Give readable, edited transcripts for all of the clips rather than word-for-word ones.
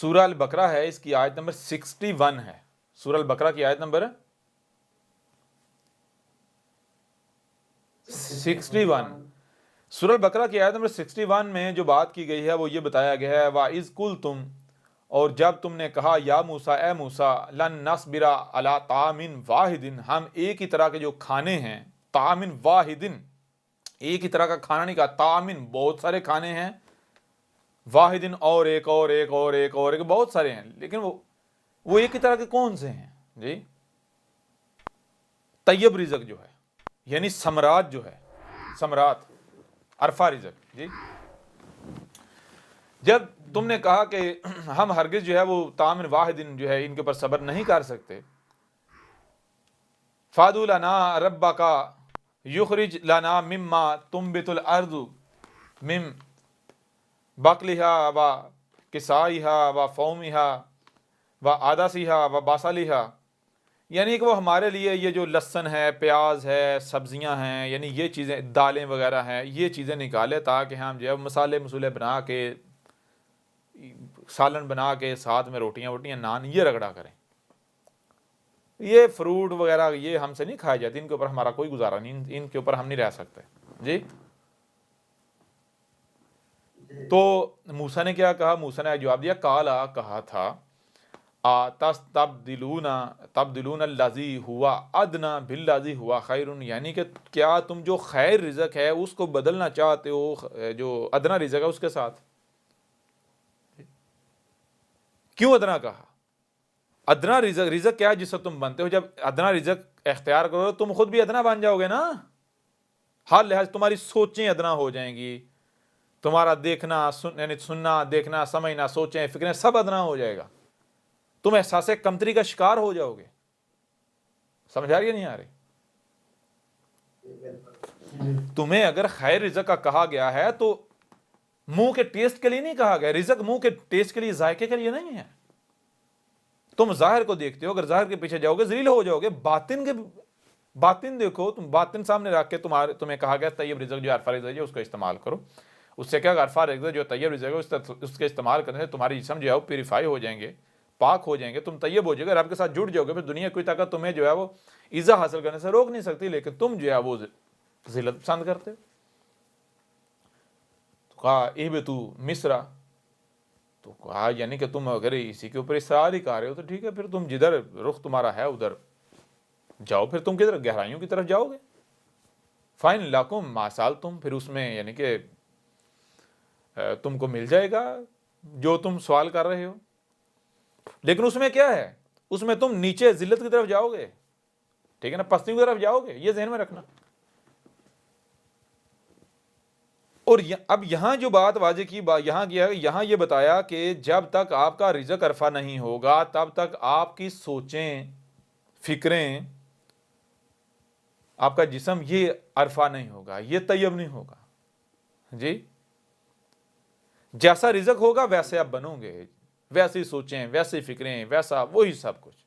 سورہ البقرہ ہے، اس کی آیت نمبر 61 ہے، سورہ البقرہ کی آیت نمبر 61، سورہ البقرہ کی آیت نمبر 61 میں جو بات کی گئی ہے وہ یہ بتایا گیا ہے وَإِذْ قُلْتُمْ، اور جب تم نے کہا یا موسیٰ، اے موسیٰ، لَن نَصْبِرَ عَلَىٰ طَعَامٍ وَاحِدٍ، ہم ایک ہی طرح کے جو کھانے ہیں، طَعَامٍ واحدٍ، ایک ہی طرح کا کھانا نہیں کہا، طَعَامٍ بہت سارے کھانے ہیں، واحدٍ اور ایک اور ایک اور ایک اور ایک، بہت سارے ہیں، لیکن وہ ایک ہی طرح کے کون سے ہیں جی؟ طیب رزق جو ہے، یعنی ثمرات جو ہے، ثمرات عرفہ رزق جی، جب تم نے کہا کہ ہم ہرگز جو ہے وہ طعام واحد جو ہے ان کے اوپر صبر نہیں کر سکتے، فادو لنا ربک یخرج لنا مما تنبت الارض من بقلها و کسائها و فومها و عدسها و بصلها، یعنی کہ وہ ہمارے لیے یہ جو لہسن ہے، پیاز ہے، سبزیاں ہیں، یعنی یہ چیزیں، دالیں وغیرہ ہیں، یہ چیزیں نکالے تاکہ ہم جو ہے مسالے بنا کے، سالن بنا کے ساتھ میں روٹیاں نان یہ رگڑا کریں۔ یہ فروٹ وغیرہ یہ ہم سے نہیں کھائے جاتے، ان کے اوپر ہمارا کوئی گزارا نہیں، ان کے اوپر ہم نہیں رہ سکتے جی۔ تو موسیٰ نے کیا کہا؟ موسیٰ نے جواب دیا، کالا، کہا تھا، تبدلون الذی ہوا ادنی بالذی ہوا خیر، یعنی کہ کیا تم جو خیر رزق ہے اس کو بدلنا چاہتے ہو جو ادنا رزق ہے اس کے ساتھ؟ کیوں ادنا کہا؟ ادنا رزق کیا ہے جس سے تم بنتے ہو؟ جب ادنا رزق اختیار کرو تم خود بھی ادنا بن جاؤ گے نا، ہر لحاظ تمہاری سوچیں ادنا ہو جائیں گی، تمہارا دیکھنا یعنی سننا، دیکھنا، سمجھنا، سوچیں، فکریں سب ادنا ہو جائے گا، تم احساس کمتری کا شکار ہو جاؤ گے۔ سمجھ آ رہی ہے نہیں آ رہی؟ تمہیں اگر خیر رزق کا کہا گیا ہے تو منہ کے ٹیسٹ کے لیے نہیں کہا گیا، رزق منہ کے ٹیسٹ کے لیے، ذائقے کے لیے نہیں ہے۔ تم ظاہر کو دیکھتے ہو، اگر ظاہر کے پیچھے جاؤ گے ذلیل ہو جاؤ گے، باطن دیکھو، تم باطن سامنے رکھ کے تمہیں کہا گیا طیب رزق جو عرفہ رزق ہے اس کو استعمال کرو، اس سے کیا عرفہ رزق جو طیب رزق ہے اس کے استعمال کرنے سے تمہاری جسم جو ہے وہ پیوریفائی ہو جائیں گے، پاک ہو جائیں گے، تم طیب ہو جائے گا، رب کے ساتھ جڑ جاؤ گے، پھر دنیا کوئی طاقت تمہیں جو ہے وہ عزت حاصل کرنے سے روک نہیں سکتی، لیکن تم جو ہے وہ ذلت پسند کرتے ہو۔ تو کہا اہبطوا مصر، تو کہا یعنی کہ تم اگر اسی کے اوپر اصرار ہی کر رہے ہو تو ٹھیک ہے، پھر تم جدھر رخ تمہارا ہے ادھر جاؤ، پھر تم کدھر گہرائیوں کی طرف جاؤ گے، فائن لکم ما سألتم، پھر اس میں یعنی کہ تم کو مل جائے گا جو تم سوال کر رہے ہو، لیکن اس میں کیا ہے؟ اس میں تم نیچے ذلت کی طرف جاؤ گے، ٹھیک ہے نا، پستیوں کی طرف جاؤ گے، یہ ذہن میں رکھنا۔ اور اب یہاں جو بات واضح کی، یہاں یہ بتایا کہ جب تک آپ کا رزق عرفہ نہیں ہوگا تب تک آپ کی سوچیں، فکریں، آپ کا جسم یہ عرفہ نہیں ہوگا، یہ طیب نہیں ہوگا جی۔ جیسا رزق ہوگا ویسے آپ بنو گے، ویسی سوچیں، ویسی فکریں، ویسا وہی سب کچھ۔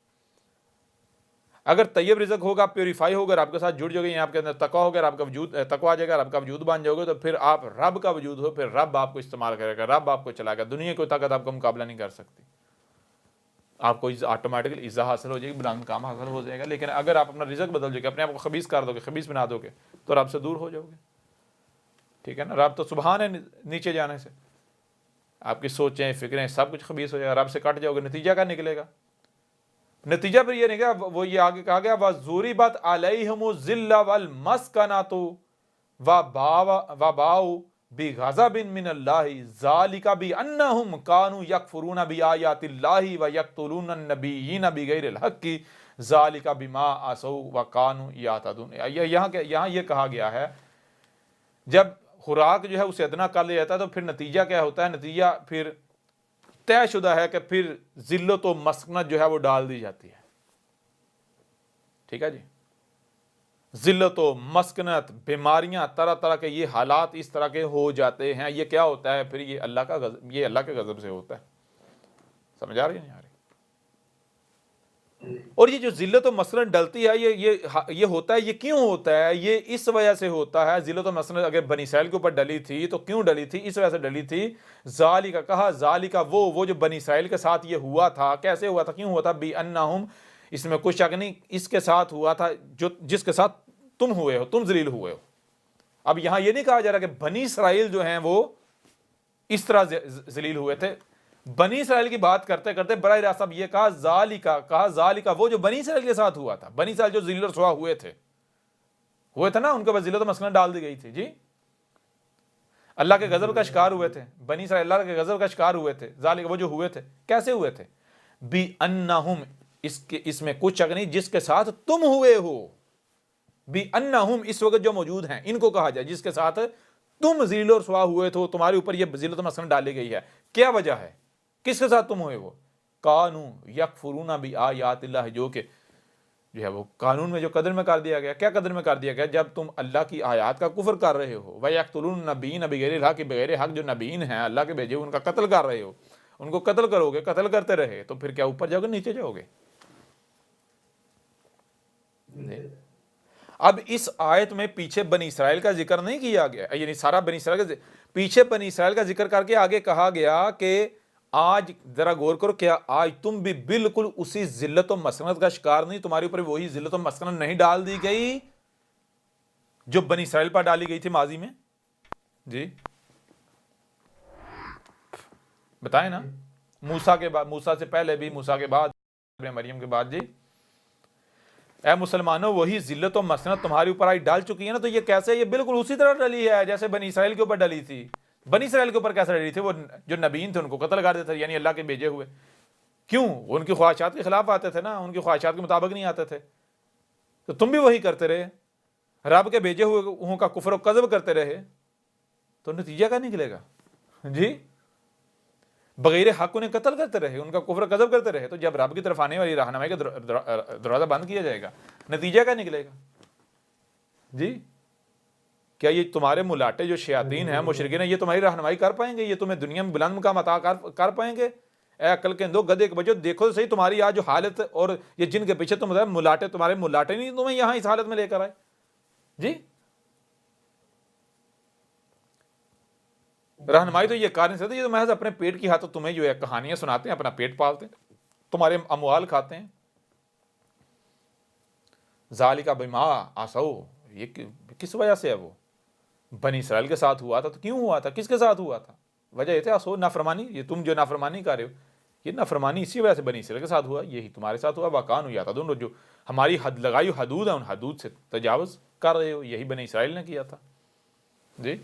اگر طیب رزق ہوگا، پیوریفائی ہوگا، آپ کے ساتھ جڑ جاؤ گے، آپ کے اندر تقویٰ ہوگا، آپ کا وجود تقویٰ آ جائے گا، آپ کا وجود بن جاؤ گے، تو پھر آپ رب کا وجود ہو، پھر رب آپ کو استعمال کرے گا، رب آپ کو چلائے گا، دنیا کوئی طاقت آپ کا مقابلہ نہیں کر سکتی، آپ کو آٹومیٹکلی عزت حاصل ہو جائے گی، بلند مقام حاصل ہو جائے گا۔ لیکن اگر آپ اپنا رزق بدل جائے گا، اپنے آپ کو خبیث کر دو گے، خبیث بنا دو گے، تو رب سے دور ہو جاؤ گے، ٹھیک ہے نا۔ رب تو سبحان ہے نیچے جانے سے، آپ کی سوچیں، فکریں سب کچھ خبیث ہو جائے گا، رب سے کٹ جاؤ گے، نتیجہ کیا نکلے گا؟ نتیجہ پھر یہ نہیں کہ وہ یہ آگے کہا گیا وَضُرِبَتْ عَلَيْهِمُ الذِّلَّ وَالْمَسْكَنَةُ وَبَاءُوا بِغَضَبٍ مِّنَ اللَّهِ ذَلِكَ بِأَنَّهُمْ كَانُوا يَكْفُرُونَ بِآيَاتِ اللَّهِ وَيَقْتُلُونَ النَّبِيِّينَ بِغَيْرِ الْحَقِّ ذَلِكَ بِمَا عَصَوْا وَكَانُوا يَعْتَدُونَ۔ یہاں یہ کہا گیا ہے جب خوراک جو ہے اسے ادنا کر لیا جاتا ہے تو پھر نتیجہ کیا ہوتا ہے؟ نتیجہ پھر طے شدہ ہے کہ پھر ذلت و مسکنت جو ہے وہ ڈال دی جاتی ہے، ٹھیک ہے جی۔ ذلت و مسکنت، بیماریاں، طرح طرح کے یہ حالات اس طرح کے ہو جاتے ہیں، یہ کیا ہوتا ہے؟ پھر یہ اللہ کا غضب، یہ اللہ کے غضب سے ہوتا ہے۔ سمجھ آ رہی ہے نہیں آ رہی؟ اور یہ جو ذلت و مسکنت ڈلتی ہے یہ ہوتا ہے، یہ کیوں ہوتا ہے؟ یہ اس وجہ سے ہوتا ہے۔ ذلت و مسکنت اگر بنی اسرائیل کے اوپر ڈلی تھی تو کیوں ڈلی تھی؟ اس وجہ سے ڈلی تھی، ذالک کہا، ذالک وہ جو بنی اسرائیل کے ساتھ یہ ہوا تھا، کیسے ہوا تھا، کیوں ہوا تھا؟ بِأَنَّهُمْ، اس میں کچھ شک نہیں، اس کے ساتھ ہوا تھا جس کے ساتھ تم ہوئے ہو، تم ذلیل ہوئے ہو۔ اب یہاں یہ نہیں کہا جا رہا کہ بنی اسرائیل جو ہیں وہ اس طرح ذلیل ہوئے تھے۔ بنی اسرائیل کی بات کرتے کرتے براہ راست اب یہ کہا ذالکا وہ جو بنی اسرائیل کے ساتھ ہوا تھا، بنی اسرائیل جو ذلیل و رسوا ہوئے تھے نا، ان کے بعد ذلت و مسکنت ڈال دی گئی تھی، جی اللہ کے غضب کا شکار ہوئے تھے بنی اسرائیل، اللہ کے غضب کا شکار ہوئے تھے۔ ذالک وہ جو ہوئے تھے، کیسے ہوئے تھے؟ بِأَنَّهُمْ، اس میں کچھ شک نہیں، جس کے ساتھ تم ہوئے ہو۔ بِأَنَّهُمْ اس وقت جو موجود ہیں ان کو کہا جائے، جس کے ساتھ تم ذلیل و رسوا ہوئے تھے، تمہارے اوپر یہ ذلت و مسکنت ڈالی گئی ہے۔ کیا وجہ ہے؟ کس کے ساتھ تم ہوئے وہ؟ کانو یکفرون بآیات اللہ، جو کہ جو ہے وہ قانون میں جو قدر میں کر دیا گیا۔ کیا قدر میں کر دیا گیا؟ جب تم اللہ کی آیات کا کفر کر رہے ہو، وَيَقْتُلُونَ النَّبِيِّينَ بِغَيْرِ الْحَقِّ، بغیر حق جو نبیین ہیں اللہ کے بھیجے ان کا قتل کر رہے ہو، ان کو قتل کرو گے، قتل کرتے رہے تو پھر کیا اوپر جاؤ گے نیچے جاؤ گے؟ اب اس آیت میں پیچھے بنی اسرائیل کا ذکر نہیں کیا گیا، یعنی سارا بنی اسرائیل کا پیچھے بنی اسرائیل کا ذکر کر کے آگے کہا گیا کہ آج ذرا غور کرو، کیا آج تم بھی بالکل اسی ذلت و مسکنت کا شکار نہیں؟ تمہارے اوپر وہی ذلت و مسکنت نہیں ڈال دی گئی جو بنی اسرائیل پر ڈالی گئی تھی ماضی میں؟ جی بتائیں نا، موسیٰ کے بعد، موسیٰ سے پہلے بھی، موسیٰ کے بعد، مریم کے بعد، جی اے مسلمانوں وہی ذلت و مسکنت تمہارے اوپر آئی ڈال چکی ہے نا، تو یہ کیسے؟ یہ بالکل اسی طرح ڈلی ہے جیسے بنی اسرائیل کے اوپر ڈلی تھی۔ بنی اسرائیل کے اوپر کیسے ڈلی تھی؟ وہ جو نبیین تھے ان کو قتل کر دیتے تھے، یعنی اللہ کے بھیجے ہوئے۔ کیوں؟ ان کی خواہشات کے خلاف آتے تھے نا، ان کی خواہشات کے مطابق نہیں آتے تھے، تو تم بھی وہی کرتے رہے، رب کے بھیجے ہوئے کا کفر و کذب کرتے رہے، تو نتیجہ کیا نکلے گا؟ جی بغیر حق انہیں قتل کرتے رہے، ان کا کفر و کذب کرتے رہے، تو جب رب کی طرف آنے والی رہنمائی کا دروازہ بند کیا جائے گا، نتیجہ کیا نکلے گا؟ جی کیا یہ تمہارے ملاٹے جو شیاطین ہیں، مشرکین ہیں، یہ تمہاری رہنمائی کر پائیں گے؟ یہ تمہیں دنیا میں بلند مقام عطا کر پائیں گے؟ اے عقل کے اندھو، گدھے کے بچو، دیکھو تو صحیح تمہاری آج جو حالت، اور یہ جن کے پیچھے تم ملاٹے، تمہارے ملاٹے نہیں تمہیں یہاں اس حالت میں لے کر آئے۔ جی رہنمائی تو یہ کار نہیں سکتے، یہ تو محض اپنے پیٹ کی خاطر تمہیں جو ہے کہانیاں سناتے ہیں، اپنا پیٹ پالتے ہیں، تمہارے اموال کھاتے ہیں۔ ذالک بما عصوا، یہ کس وجہ سے ہے؟ وہ بنی اسرائیل کے ساتھ ہوا تھا، تو کیوں ہوا تھا؟ کس کے ساتھ ہوا تھا؟ وجہ یہ تھا عصوا، نافرمانی۔ یہ تم جو نافرمانی کر رہے ہو، یہ نافرمانی اسی وجہ سے بنی اسرائیل کے ساتھ ہوا، یہی تمہارے ساتھ ہوا۔ وَكَانُوا يَعْتَدُونَ، جو ہماری حد لگائی حدود ہے، ان حدود سے تجاوز کر رہے ہو، یہی بنی اسرائیل نے کیا تھا۔ جی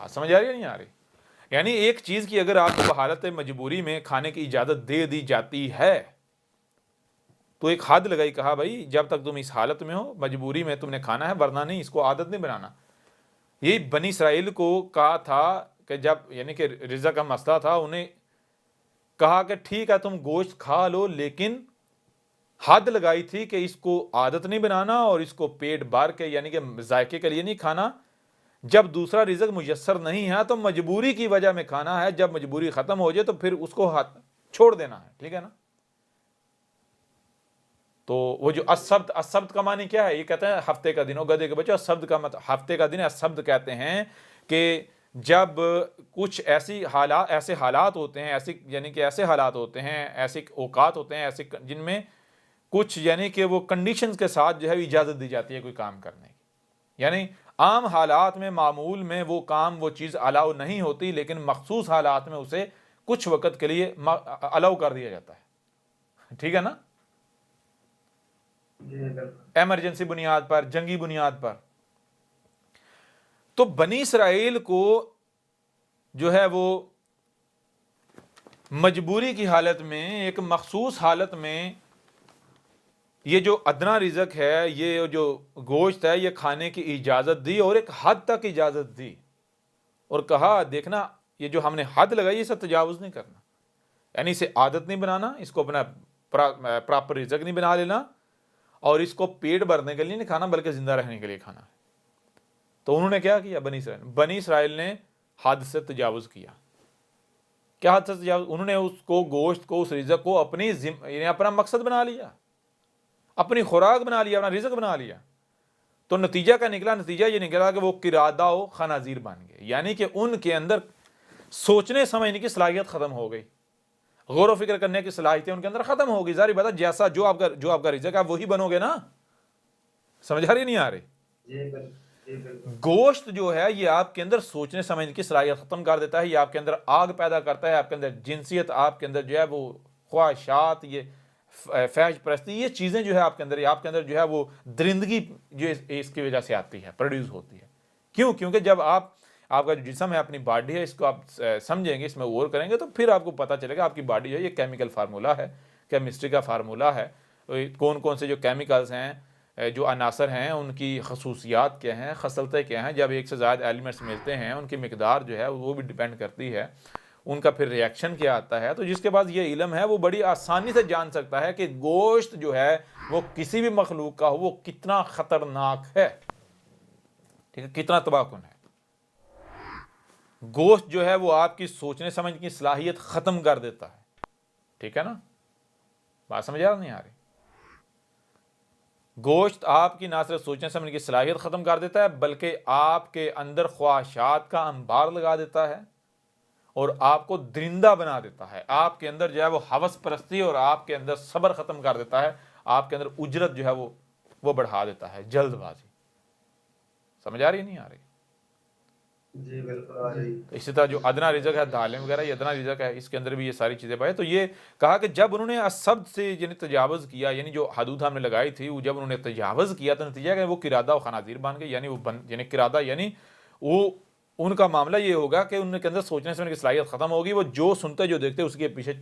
سمجھ آ رہی ہے نہیں آ رہی؟ یعنی ایک چیز کی اگر آپ کو حالت مجبوری میں کھانے کی اجازت دے دی جاتی ہے تو ایک حد لگائی، کہا بھائی جب تک تم اس حالت میں ہو، مجبوری میں تم نے کھانا ہے، ورنہ نہیں، اس کو عادت نہیں بنانا۔ یہی بنی اسرائیل کو کہا تھا کہ جب یعنی کہ رزق کا مسئلہ تھا، انہیں کہا کہ ٹھیک ہے تم گوشت کھا لو، لیکن حد لگائی تھی کہ اس کو عادت نہیں بنانا اور اس کو پیٹ بھر کے یعنی کہ ذائقے کے لیے نہیں کھانا۔ جب دوسرا رزق میسر نہیں ہے تو مجبوری کی وجہ میں کھانا ہے، جب مجبوری ختم ہو جائے تو پھر اس کو چھوڑ دینا ہے، ٹھیک ہے نا؟ تو وہ جو السبت کا معنی کیا ہے؟ یہ کہتے ہیں ہفتے کا دن، گدھے کے بچے، السبت کا مطلب ہفتے کا دن ہے۔ السبت کہتے ہیں کہ جب کچھ ایسے حالات ہوتے ہیں، ایسے حالات ہوتے ہیں، ایسے اوقات ہوتے ہیں، ایسے جن میں کچھ یعنی کہ وہ کنڈیشنز کے ساتھ جو ہے اجازت دی جاتی ہے کوئی کام کرنے کی۔ یعنی عام حالات میں، معمول میں وہ کام، وہ چیز الاؤ نہیں ہوتی، لیکن مخصوص حالات میں اسے کچھ وقت کے لیے الاؤ کر دیا جاتا ہے، ٹھیک ہے نا؟ ایمرجنسی بنیاد پر، جنگی بنیاد پر۔ تو بنی اسرائیل کو جو ہے وہ مجبوری کی حالت میں، ایک مخصوص حالت میں، یہ جو ادنا رزق ہے، یہ جو گوشت ہے، یہ کھانے کی اجازت دی، اور ایک حد تک اجازت دی، اور کہا دیکھنا یہ جو ہم نے حد لگائی اسے تجاوز نہیں کرنا، یعنی اسے عادت نہیں بنانا، اس کو اپنا پراپر رزق نہیں بنا لینا، اور اس کو پیٹ بھرنے کے لیے نہیں کھانا بلکہ زندہ رہنے کے لیے کھانا ہے۔ تو انہوں نے کیا کیا؟ بنی اسرائیل نے حد سے تجاوز کیا، کیا حد سے تجاوز؟ انہوں نے اس کو گوشت کو، اس رزق کو اپنی یعنی اپنا مقصد بنا لیا، اپنی خوراک بنا لیا، اپنا رزق بنا لیا. تو نتیجہ کا نکلا، نتیجہ یہ نکلا کہ وہ قرادہ و خنازیر بن گئے، یعنی کہ ان کے اندر سوچنے سمجھنے کی صلاحیت ختم ہو گئی، غور و فکر کرنے کی صلاحیتیں ان کے اندر ختم ہو گئی. ظاہر بات ہے جیسا جو آپ کا رزق ہے آپ وہی بنو گے نا. سمجھ آ رہی نہیں آ رہی؟ گوشت جو ہے یہ آپ کے اندر سوچنے سمجھنے کی صلاحیت ختم کر دیتا ہے، یہ آپ کے اندر آگ پیدا کرتا ہے، آپ کے اندر جنسیت، آپ کے اندر جو ہے وہ خواہشات، یہ فحش پرستی، یہ چیزیں جو ہے آپ کے اندر جو ہے وہ درندگی جو اس کی وجہ سے آتی ہے، پروڈیوس ہوتی ہے. کیوں؟ کیونکہ جب آپ کا جو جسم ہے، اپنی باڈی ہے، اس کو آپ سمجھیں گے، اس میں غور کریں گے تو پھر آپ کو پتہ چلے گا آپ کی باڈی جو ہے یہ کیمیکل فارمولہ ہے، کیمسٹری کا فارمولہ ہے. کون کون سے جو کیمیکلز ہیں، جو عناصر ہیں، ان کی خصوصیات کیا ہیں، خصلتیں کیا ہیں. جب ایک سے زیادہ ایلیمنٹس ملتے ہیں ان کی مقدار جو ہے وہ بھی ڈیپینڈ کرتی ہے، ان کا پھر ری ایکشن کیا آتا ہے. تو جس کے پاس یہ علم ہے وہ بڑی آسانی سے جان سکتا ہے کہ گوشت جو ہے وہ کسی بھی مخلوق کا ہو وہ کتنا خطرناک ہے، ٹھیک ہے، کتنا تباہ کن ہے. گوشت جو ہے وہ آپ کی سوچنے سمجھنے کی صلاحیت ختم کر دیتا ہے. ٹھیک ہے نا؟ بات سمجھ آ نہیں آ رہی؟ گوشت آپ کی نہ صرف سوچنے سمجھنے کی صلاحیت ختم کر دیتا ہے بلکہ آپ کے اندر خواہشات کا انبار لگا دیتا ہے اور آپ کو درندہ بنا دیتا ہے. آپ کے اندر جو ہے وہ ہوس پرستی اور آپ کے اندر صبر ختم کر دیتا ہے. آپ کے اندر اجرت جو ہے وہ بڑھا دیتا ہے، جلد بازی. سمجھ آ رہی نہیں آ رہی؟ جی بالکل آ رہی. اسی طرح جو ادنا رزق ہے، دالیں وغیرہ، یہ ادنا رزق ہے، اس کے اندر بھی یہ ساری چیزیں پائے. تو یہ کہا کہ جب انہوں نے اسد سے یعنی تجاوز کیا، یعنی جو حدود ہم نے لگائی تھی، وہ جب انہوں نے تجاوز کیا تو نتیجہ کہ وہ قرادہ و خنازیر بن گئے. یعنی یعنی قرادہ یعنی وہ ان کا معاملہ یہ ہوگا کہ ان کے اندر سوچنے سمجھنے کی صلاحیت ختم ہوگی. وہ جو سنتے جو دیکھتے اس کے پیچھے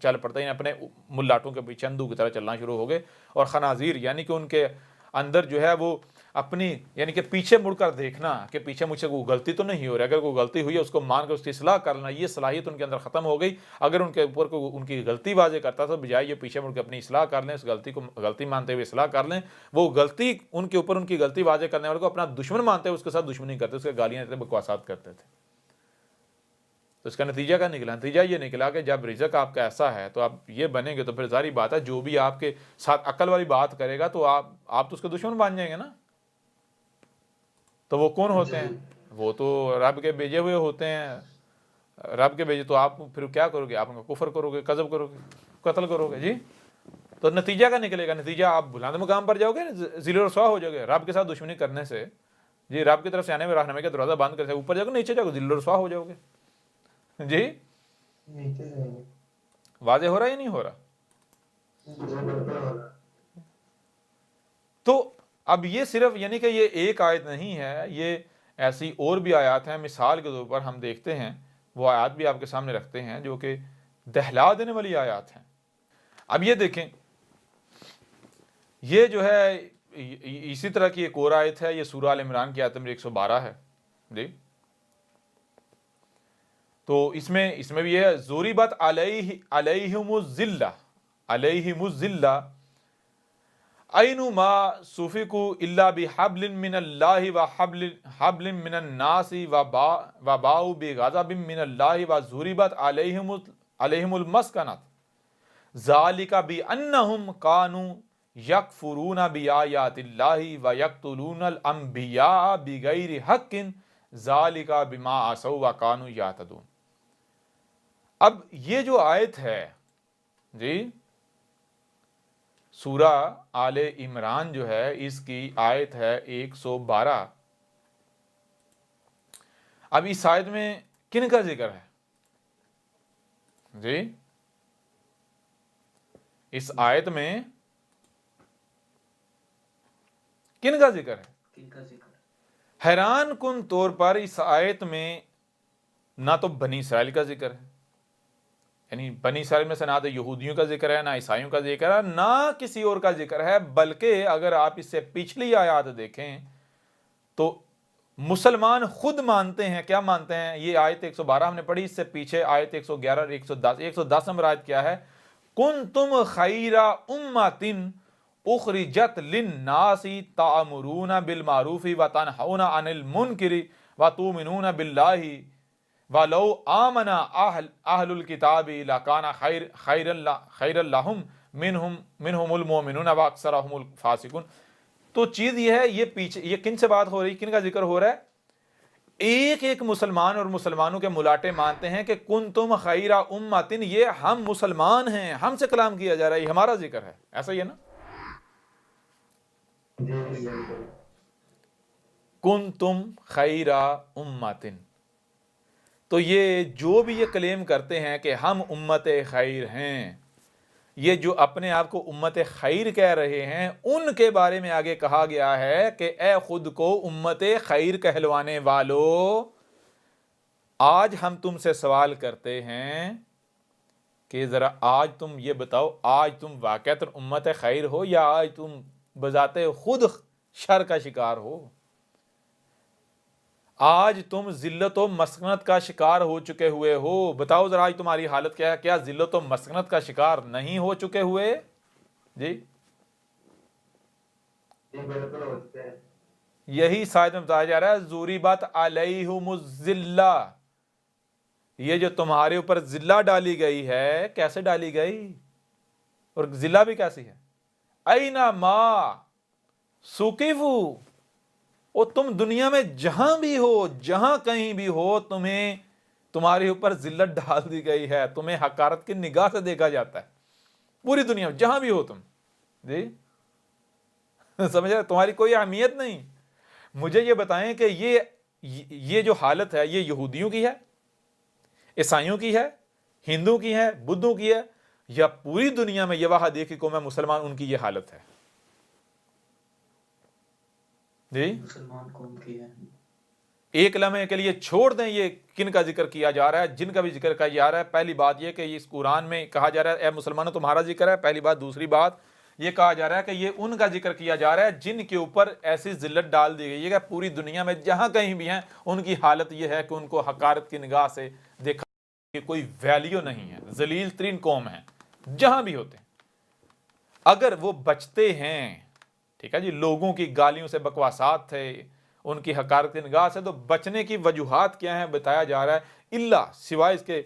چل پڑتے ہیں، اپنے ملاٹوں کے پیچھے اندھو کی طرح چلنا شروع ہو گئے. اور خنازیر یعنی کہ ان کے اندر جو ہے وہ اپنی یعنی کہ پیچھے مڑ کر دیکھنا کہ پیچھے مجھ سے کوئی غلطی تو نہیں ہو رہی، اگر کوئی غلطی ہوئی ہے اس کو مان کر اس کی اصلاح کرنا، یہ صلاحیت ان کے اندر ختم ہو گئی. اگر ان کے اوپر کوئی ان کی غلطی واضح کرتا تو بجائے یہ پیچھے مڑ کے اپنی اصلاح کر لیں، اس غلطی کو غلطی مانتے ہوئے اصلاح کر لیں، وہ غلطی ان کے اوپر ان کی غلطی واضح کرنے والے کو اپنا دشمن مانتے ہوئے اس کے ساتھ دشمنی کرتے، اس کے گالیاں دیتے، بکواسات کرتے تھے. تو اس کا نتیجہ کیا نکلا؟ نتیجہ یہ نکلا کہ جب رزق آپ کا ایسا ہے تو آپ یہ بنیں گے تو پھر ظاہری بات ہے جو بھی آپ کے ساتھ عقل والی بات کرے گا تو آپ تو اس کے دشمن بن جائیں گے نا. تو وہ کون ہوتے ہیں؟ وہ تو رب کے بھیجے ہوئے ہوتے ہیں. رب کے بھیجے تو آپ پھر کیا کرو گے؟ آپ ان کا کفر کرو گے، کذب کرو گے، قتل کرو گے. جی تو نتیجہ کیا نکلے گا؟ نتیجہ آپ بلند مقام پر جاؤ گے، ذل و رسوا ہو جاؤ گے رب کے ساتھ دشمنی کرنے سے. جی رب کی طرف سے آنے میں رہنمائی کا دروازہ بند کرتے اوپر جاؤ گے، نیچے جاؤ گے ذل و رسوا ہو جاؤ گے. جی واضح ہو رہا ہے یا نہیں ہو رہا؟ تو اب یہ صرف یعنی کہ یہ ایک آیت نہیں ہے، یہ ایسی اور بھی آیات ہیں. مثال کے طور پر ہم دیکھتے ہیں، وہ آیات بھی آپ کے سامنے رکھتے ہیں جو کہ دہلا دینے والی آیات ہیں. اب یہ دیکھیں، یہ جو ہے اسی طرح کی ایک اور آیت ہے، یہ سورہ آل عمران کی آیت نمبر 112 ہے. جی تو اس میں بھی یہ ضربت علیہم الذلہ، علیہم الذلہ اینما سفکوا الا بحبل من اللہ وحبل من الناس وباؤوا بغضب من اللہ وضربت علیہم المسکنۃ ذالک بانہم کانوا یکفرون بآیات اللہ ویقتلون الانبیاء بغیر حق ذالک بما عصوا وکانوا یعتدون. اب یہ جو آیت ہے جی سورہ آل عمران جو ہے اس کی آیت ہے 112. اب اس آیت میں کن کا ذکر ہے؟ جی اس آیت میں کن کا ذکر ہے؟ حیران کن طور پر اس آیت میں نہ تو بنی اسرائیل کا ذکر ہے، یعنی بنی اسرائیل میں سے نہ تو یہودیوں کا ذکر ہے، نہ عیسائیوں کا ذکر ہے، نہ کسی اور کا ذکر ہے. بلکہ اگر آپ اس سے پچھلی آیات دیکھیں تو مسلمان خود مانتے ہیں. کیا مانتے ہیں؟ یہ آیت 112 ہم نے پڑھی، اس سے پیچھے آیت 111 اور 110 نمبر آیت کیا ہے؟ کنتم خیر امۃ اخرجت للناس تأمرون بالمعروف وتنہون عن المنکر وتؤمنون باللہ وَلَوْ آمَنَ أَهْلُ الْكِتَابِ لَكَانَ خَيْرًا لَهُمْ مِنْهُمُ الْمُؤْمِنُونَ وَأَكْثَرُهُمُ الْفَاسِقُونَ۔ تو چیز یہ ہے، یہ پیچھے یہ کن سے بات ہو رہی، کن کا ذکر ہو رہا ہے؟ ایک مسلمان اور مسلمانوں کے ملاٹے مانتے ہیں کہ کنتم خیر امۃ، یہ ہم مسلمان ہیں، ہم سے کلام کیا جا رہا ہے، یہ ہمارا ذکر ہے، ایسا ہی ہے نا؟ جی بالکل کنتم خیر امۃ، تو یہ جو بھی یہ کلیم کرتے ہیں کہ ہم امت خیر ہیں، یہ جو اپنے آپ کو امت خیر کہہ رہے ہیں، ان کے بارے میں آگے کہا گیا ہے کہ اے خود کو امت خیر کہلوانے والو، آج ہم تم سے سوال کرتے ہیں کہ ذرا آج تم یہ بتاؤ، آج تم واقعتاً امت خیر ہو یا آج تم بذات خود شر کا شکار ہو؟ آج تم ذلت و مسکنت کا شکار ہو چکے ہوئے ہو؟ بتاؤ ذرا آج تمہاری حالت کیا ہے؟ کیا ذلت و مسکنت کا شکار نہیں ہو چکے ہوئے؟ جی بالکل ہوتے ہیں۔ یہی سائد میں بتایا جا رہا ہے، ضُرِبَتْ عَلَيْهُمُ الذِّلَّةُ، یہ جو تمہارے اوپر ذلہ ڈالی گئی ہے، کیسے ڈالی گئی اور ذلہ بھی کیسی ہے؟ اَيْنَمَا ثُقِفُوا، اور تم دنیا میں جہاں بھی ہو، جہاں کہیں بھی ہو، تمہیں تمہارے اوپر ذلت ڈال دی گئی ہے، تمہیں حقارت کی نگاہ سے دیکھا جاتا ہے پوری دنیا میں، جہاں بھی ہو تم۔ جی سمجھ رہے؟ تمہاری کوئی اہمیت نہیں۔ مجھے یہ بتائیں کہ یہ جو حالت ہے، یہ یہودیوں کی ہے، عیسائیوں کی ہے، ہندو کی ہے، بدھوں کی ہے، یا پوری دنیا میں یہ وہاں دیکھی قوم ہے مسلمان، ان کی یہ حالت ہے؟ جی مسلمان قوم کی ہے۔ ایک لمحے کے لیے چھوڑ دیں یہ کن کا ذکر کیا جا رہا ہے، جن کا بھی ذکر کیا جا رہا ہے۔ پہلی بات یہ کہ اس قرآن میں کہا جا رہا ہے اے مسلمانوں تمہارا ذکر ہے، پہلی بات۔ دوسری بات یہ کہا جا رہا ہے کہ یہ ان کا ذکر کیا جا رہا ہے جن کے اوپر ایسی ذلت ڈال دی گئی ہے کہ پوری دنیا میں جہاں کہیں بھی ہیں، ان کی حالت یہ ہے کہ ان کو حقارت کی نگاہ سے دیکھا کہ کوئی ویلیو نہیں ہے، ذلیل ترین قوم ہے جہاں بھی ہوتے ہیں۔ اگر وہ بچتے ہیں، ٹھیک ہے جی، لوگوں کی گالیوں سے، بکواسات تھے، ان کی حقارت کی نگاہ سے، تو بچنے کی وجوہات کیا ہیں بتایا جا رہا ہے، اللہ سوائے اس کے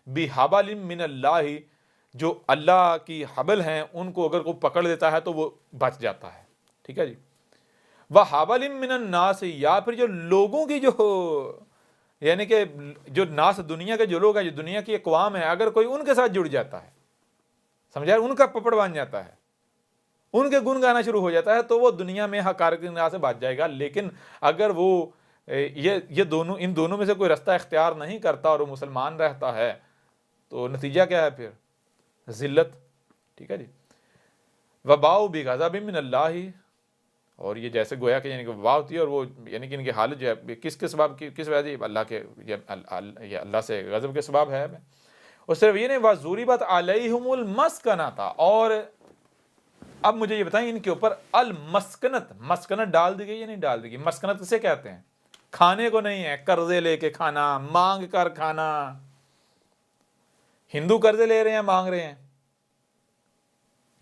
بِحَبْلٍ مِّنَ اللَّهِ، جو اللہ کی حبل ہیں ان کو اگر کوئی پکڑ لیتا ہے تو وہ بچ جاتا ہے، ٹھیک ہے جی۔ وَحَبْلٍ مِّنَ النَّاسِ، یا پھر جو لوگوں کی جو یعنی کہ جو ناس دنیا کے جو لوگ ہیں، جو دنیا کی اقوام ہے، اگر کوئی ان کے ساتھ جڑ جاتا ہے، سمجھا، ان کا پپڑ بن جاتا ہے، ان کے گن گانا شروع ہو جاتا ہے، تو وہ دنیا میں حقارت کی نگاہ سے بچ جائے گا۔ لیکن اگر وہ یہ دونوں، ان دونوں میں سے کوئی رستہ اختیار نہیں کرتا اور وہ مسلمان رہتا ہے، تو نتیجہ کیا ہے پھر؟ ذلت، ٹھیک ہے جی۔ وَبَاءُوا بِغَضَبٍ مِّنَ اللَّهِ، اور یہ جیسے گویا کہ یعنی کہ وبا ہوتی ہے، اور وہ یعنی کہ ان کی حالت جو ہے کس کے سبب، کس وجہ سے؟ اللہ کے، یہ اللہ سے غضب کے سبب ہے۔ اور صرف یہ نہیں، وَضُرِبَتْ عَلَيْهِمُ الْمَسْكَنَةُ، اور اب مجھے یہ بتائیں ان کے اوپر المسکنت، مسکنت ڈال دی گئی یا نہیں ڈال دی گئی؟ مسکنت کسے کہتے ہیں؟ کھانے کو نہیں ہے، قرضے لے کے کھانا، مانگ کر کھانا۔ ہندو قرضے لے رہے ہیں، مانگ رہے ہیں،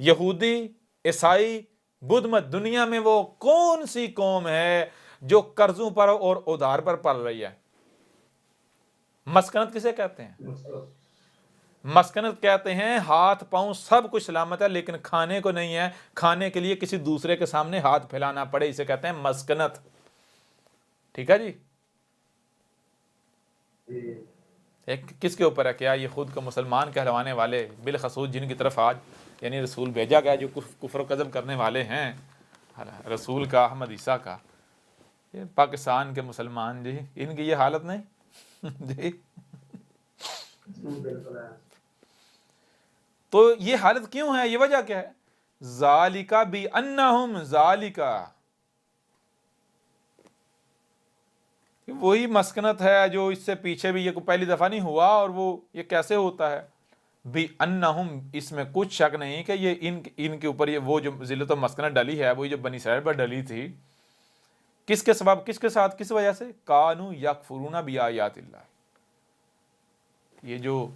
یہودی، عیسائی، بدھ مت، دنیا میں وہ کون سی قوم ہے جو قرضوں پر اور ادھار پر پل رہی ہے؟ مسکنت کسے کہتے ہیں؟ مسکنت کہتے ہیں ہاتھ پاؤں سب کچھ سلامت ہے لیکن کھانے کو نہیں ہے، کھانے کے لیے کسی دوسرے کے سامنے ہاتھ پھیلانا پڑے، اسے کہتے ہیں مسکنت، ٹھیک ہے جی۔ ایک کس کے اوپر ہے؟ کیا یہ خود کو مسلمان کہلوانے والے، بالخصوص جن کی طرف آج یعنی رسول بھیجا گیا، جو کفر و کذب کرنے والے ہیں رسول کا، احمد عیسیٰ کا، یہ پاکستان کے مسلمان جی، ان کی یہ حالت نہیں جی۔ تو یہ حالت کیوں ہے؟ یہ وجہ کیا ہے؟ ذالک بانہم، ذالک وہی مسکنت ہے جو اس سے پیچھے بھی یہ پہلی دفعہ نہیں ہوا، اور وہ یہ کیسے ہوتا ہے؟ بانہم، اس میں کچھ شک نہیں کہ یہ ان کے اوپر یہ وہ جو ذلت و مسکنت ڈلی ہے، وہی جو بنی اسرائیل پر ڈلی تھی، کس کے سبب، کس کے ساتھ، کس وجہ سے؟ کانوا یکفرون بآیات اللہ، یہ جو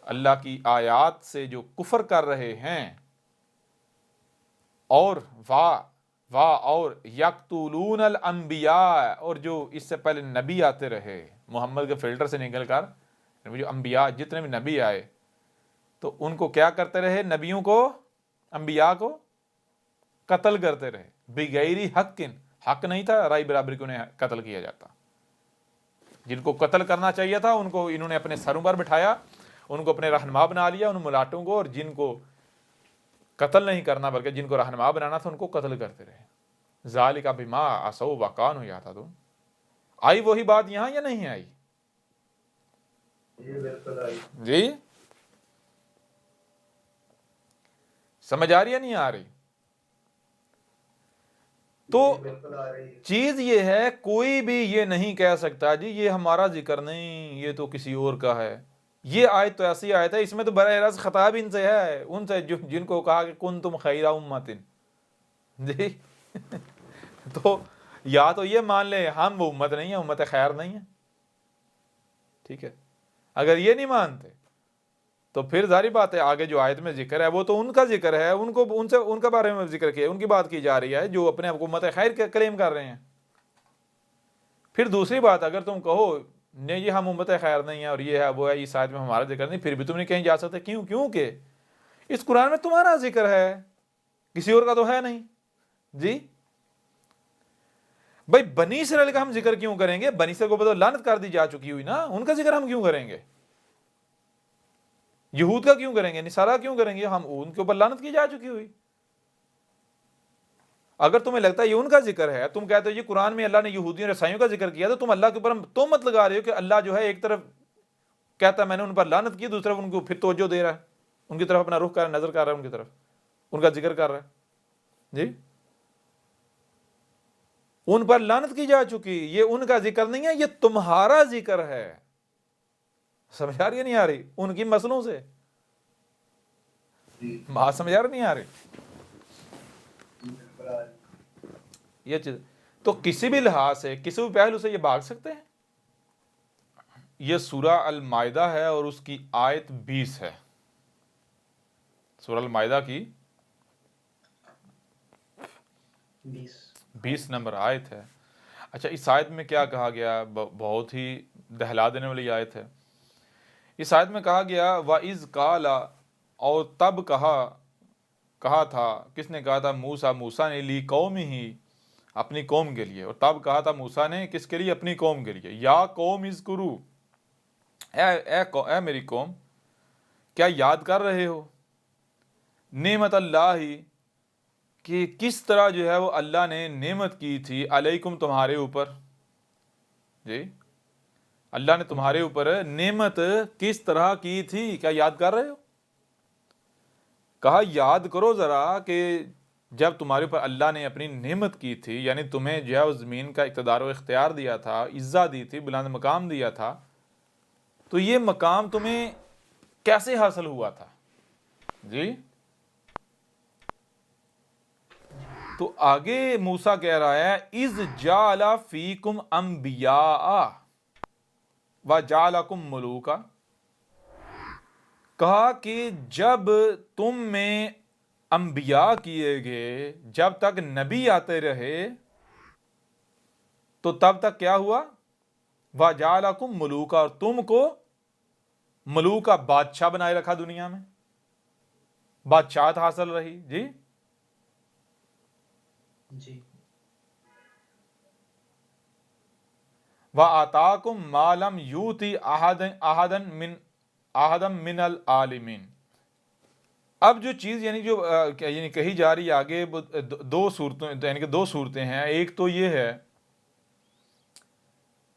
اللہ کی آیات سے جو کفر کر رہے ہیں، اور اور یقتلون الانبیاء، اور جو اس سے پہلے نبی آتے رہے، محمد کے فلٹر سے نکل کر جو انبیاء جتنے بھی نبی آئے تو ان کو کیا کرتے رہے؟ نبیوں کو، انبیاء کو قتل کرتے رہے بغیر حق، حق نہیں تھا رائے برابری کو انہیں قتل کیا جاتا. جن کو قتل کرنا چاہیے تھا ان کو انہوں نے اپنے سروں پر بٹھایا، ان کو اپنے رہنما بنا لیا ان ملاٹوں کو، اور جن کو قتل نہیں کرنا بلکہ جن کو رہنما بنانا تھا ان کو قتل کرتے رہے. ذالک بما عصوا وکانوا یعتدون. آئی وہی بات یہاں یا نہیں آئی؟ جی بالکل آئی. جی سمجھ آ رہی ہے نہیں آ رہی؟ تو بالکل آ رہی ہے. چیز یہ ہے کوئی بھی یہ نہیں کہہ سکتا جی یہ ہمارا ذکر نہیں، یہ تو کسی اور کا ہے. یہ آیت تو ایسی آیت ہے، اس میں تو براہ راست خطاب ان سے ہے، ان سے جن کو کہا کہ کنتم خیر امۃ. جی تو یا تو یہ مان لیں ہم وہ امت نہیں ہے، امت خیر نہیں ہے، ٹھیک ہے. اگر یہ نہیں مانتے تو پھر ظاہری بات ہے آگے جو آیت میں ذکر ہے وہ تو ان کا ذکر ہے، ان کا بارے میں ذکر کیا، ان کی بات کی جا رہی ہے جو اپنے امت خیر کلیم کر رہے ہیں. پھر دوسری بات اگر تم کہو نہیں یہ ہم امت خیر نہیں ہے اور یہ ہے وہ ہے، اس آیت میں ہمارا ذکر نہیں، پھر بھی تم نہیں کہیں جا سکتے. کیونکہ اس قرآن میں تمہارا ذکر ہے، کسی اور کا تو ہے نہیں. جی بھائی بنی اسرائیل کا ہم ذکر کیوں کریں گے؟ بنی اسرائیل کو بدل لعنت کر دی جا چکی ہوئی نا، ان کا ذکر ہم کیوں کریں گے؟ یہود کا کیوں کریں گے؟ نصارہ کیوں کریں گے؟ ہم ان کے اوپر لعنت کی جا چکی ہوئی. اگر تمہیں لگتا ہے یہ ان کا ذکر ہے، تم کہتے ہو یہ قرآن میں اللہ نے یہودیوں اور عیسائیوں کا ذکر کیا، تو تم اللہ کے اوپر تو مت لگا رہے ہو کہ اللہ جو ہے ایک طرف کہتا ہے میں نے ان پر لعنت کی، دوسری طرف ان کو پھر توجہ دے رہا ہے، ان کی طرف اپنا رخ کر رہا ہے، نظر کر رہا ہے، ان کی طرف ان کا ذکر کر رہا ہے. جی ان پر لعنت کی جا چکی، یہ ان کا ذکر نہیں ہے، یہ تمہارا ذکر ہے. سمجھ آ رہی ہے نہیں آ رہی؟ ان کی مسلوں سے بات سمجھ آ رہی نہیں آ رہی؟ یہ چیز تو کسی بھی لحاظ سے کسی بھی پہلو سے یہ بھاگ سکتے ہیں. یہ سورہ المائدہ ہے اور اس کی آیت 20 ہے. سورہ المائدہ کی 20 نمبر آیت ہے. اچھا اس آیت میں کیا کہا گیا؟ بہت ہی دہلا دینے والی آیت ہے. اس آیت میں کہا گیا وَإِذْ قَالَ، اور تب کہا تھا، کس نے کہا تھا؟ موسیٰ نے لی قومہ، اپنی قوم کے لیے. اور تب کہا تھا موسیٰ نے کس کے لیے؟ اپنی قوم کے لیے. یا قوم اذکروا، اے میری قوم کیا یاد کر رہے ہو نعمت اللہ، کہ کس طرح جو ہے وہ اللہ نے نعمت کی تھی علیکم تمہارے اوپر. جی اللہ نے تمہارے اوپر نعمت کس طرح کی تھی، کیا یاد کر رہے ہو؟ کہا یاد کرو ذرا کہ جب تمہارے اوپر اللہ نے اپنی نعمت کی تھی، یعنی تمہیں جو ہے وہ زمین کا اقتدار و اختیار دیا تھا، عزت دی تھی، بلند مقام دیا تھا، تو یہ مقام تمہیں کیسے حاصل ہوا تھا؟ جی تو آگے موسیٰ کہہ رہا ہے اذ جعل فیکم انبیاء وجعلکم ملوکا، کہا کہ جب تم میں انبیاء کیے گئے، جب تک نبی آتے رہے تو تب تک کیا ہوا؟ وجعلکم ملوکا، اور تم کو ملوکا بادشاہ بنائے رکھا، دنیا میں بادشاہت حاصل رہی. جی جی وَآتَاكُم مَا لَمْ يُؤْتِ أَحَدًا مِّنَ الْعَالَمِينَ. اب جو چیز یعنی کہی جا رہی ہے آگے، دو صورتیں ہیں. ایک تو یہ ہے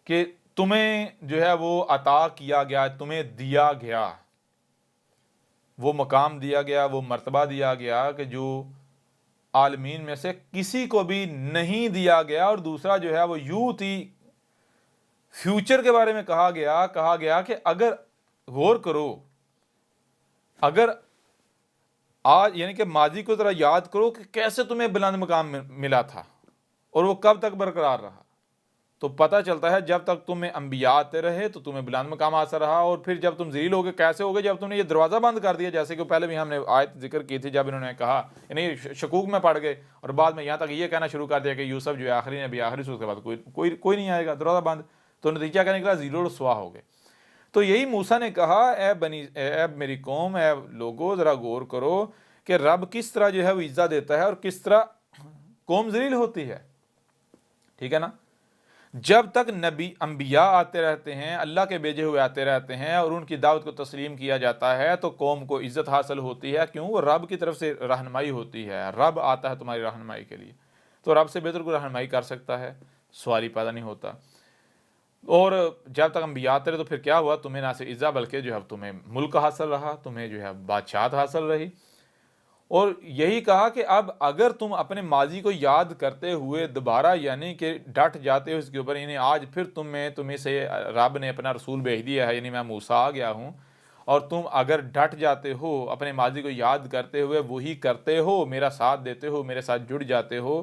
کہ تمہیں جو ہے وہ عطا کیا گیا، تمہیں دیا گیا، وہ مقام دیا گیا، وہ مرتبہ دیا گیا کہ جو عالمین میں سے کسی کو بھی نہیں دیا گیا. اور دوسرا جو ہے وہ یوتی، فیوچر کے بارے میں کہا گیا کہ اگر غور کرو، اگر آج یعنی کہ ماضی کو ذرا یاد کرو کہ کیسے تمہیں بلند مقام ملا تھا اور وہ کب تک برقرار رہا، تو پتہ چلتا ہے جب تک تمہیں انبیاء آتے رہے تو تمہیں بلند مقام حاصل رہا. اور پھر جب تم ذلیل ہو گئے کیسے ہو گئے؟ جب تم نے یہ دروازہ بند کر دیا، جیسے کہ پہلے بھی ہم نے آیت ذکر کی تھی، جب انہوں نے کہا یعنی شکوک میں پڑ گئے اور بعد میں یہاں تک یہ کہنا شروع کر دیا کہ یوسف جو ہے آخری نبی، آخری سو کے بعد کوئی نہیں آئے گا، دروازہ بند. تو نتیجہ کیا نکلا؟ زیرو رسوا ہو گئے۔ تو یہی موسیٰ نے کہا اے میری قوم، اے لوگو ذرا غور کرو کہ رب کس طرح جو ہے وہ عزت دیتا ہے اور کس طرح قوم ذلیل ہوتی ہے، ٹھیک ہے نا؟ جب تک نبی انبیاء آتے رہتے ہیں، اللہ کے بھیجے ہوئے آتے رہتے ہیں اور ان کی دعوت کو تسلیم کیا جاتا ہے تو قوم کو عزت حاصل ہوتی ہے، کیوں؟ وہ رب کی طرف سے رہنمائی ہوتی ہے، رب آتا ہے تمہاری رہنمائی کے لیے، تو رب سے بہتر کوئی رہنمائی کر سکتا ہے؟ سوال ہی پیدا نہیں ہوتا۔ اور جب تک انبیاء آتے رہے تو پھر کیا ہوا؟ تمہیں نہ صرف عزت بلکہ جو ہے تمہیں ملک حاصل رہا، تمہیں جو ہے بادشاہت حاصل رہی۔ اور یہی کہا کہ اب اگر تم اپنے ماضی کو یاد کرتے ہوئے دوبارہ یعنی کہ ڈٹ جاتے ہو اس کے اوپر، یعنی آج پھر تمہیں سے رب نے اپنا رسول بھیج دیا ہے، یعنی میں موسیٰ آ گیا ہوں، اور تم اگر ڈٹ جاتے ہو اپنے ماضی کو یاد کرتے ہوئے وہی کرتے ہو، میرا ساتھ دیتے ہو، میرے ساتھ جڑ جاتے ہو،